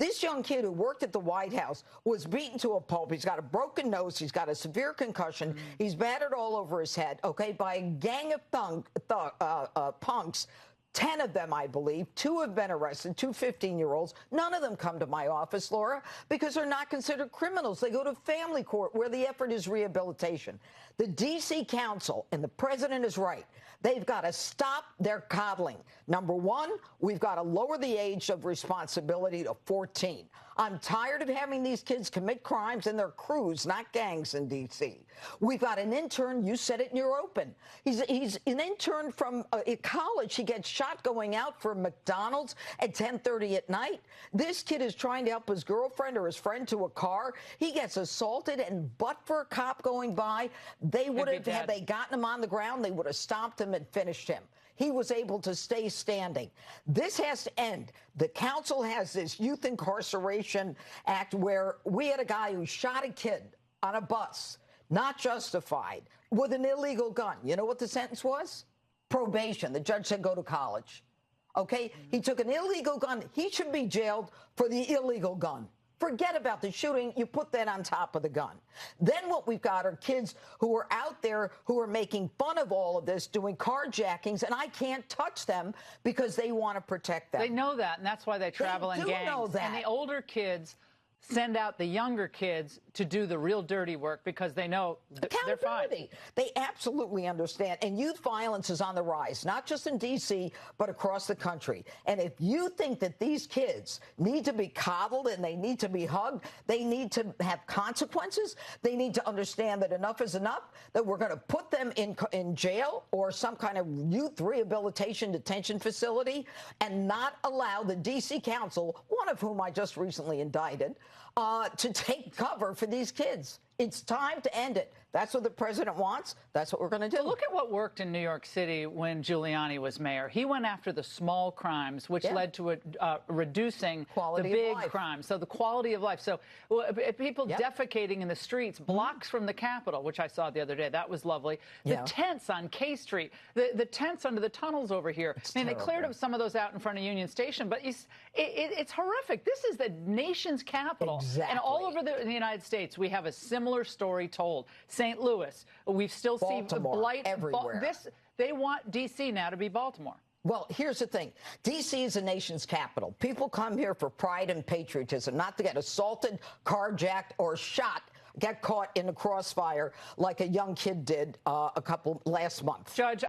This young kid who worked at the White House was beaten to a pulp. He's got a broken nose. He's got a severe concussion. He's battered all over his head, okay, by a gang of punks. 10 of them, I believe. 2 have been arrested, 2 15-year-olds. None of them come to my office, Laura, because they're not considered criminals. They go to family court where the effort is rehabilitation. The D.C. Council, and the president is right, they've got to stop their coddling. Number one, we've got to lower the age of responsibility to 14. I'm tired of having these kids commit crimes in their crews, not gangs in D.C. We've got an intern, you said it in your open. He's an intern from college. He gets shot going out for McDonald's at 10:30 at night. This kid is trying to help his girlfriend or his friend to a car. He gets assaulted, and but for a cop going by, they would have, had they gotten him on the ground, they would have stopped him and finished him. He was able to stay standing. This has to end. The council has this Youth Incarceration Act where we had a guy who shot a kid on a bus, not justified, with an illegal gun. You know what the sentence was? Probation. The judge said go to college. Okay? He took an illegal gun. He should be jailed for the illegal gun. Forget about the shooting. You put that on top of the gun. Then what we've got are kids who are out there who are making fun of all of this, doing carjackings, and I can't touch them because they want to protect them. They know that, and that's why they travel in gangs. They do know that. And the older kids send out the younger kids to do the real dirty work because they know they're fine. They absolutely understand. And youth violence is on the rise, not just in D.C., but across the country. And if you think that these kids need to be coddled and they need to be hugged, they need to have consequences. They need to understand that enough is enough, that we're going to put them in jail or some kind of youth rehabilitation detention facility and not allow the D.C. Council, one of whom I just recently indicted, to take cover for these kids. It's time to end it. That's what the president wants. That's what we're going to do. Well, look at what worked in New York City when Giuliani was mayor. He went after the small crimes, which led to reducing the big crimes. So the quality of life. So people defecating in the streets, blocks from the Capitol, which I saw the other day. That was lovely. The tents on K Street, the tents under the tunnels over here. They cleared up some of those out in front of Union Station, but it's horrific. This is the nation's capital. Exactly. And all over the United States, we have a similar story told. St. Louis, we still see blight everywhere. They want D.C. now to be Baltimore. Well, here's the thing. D.C. is the nation's capital. People come here for pride and patriotism, not to get assaulted, carjacked, or shot, get caught in the crossfire like a young kid did last month. Judge,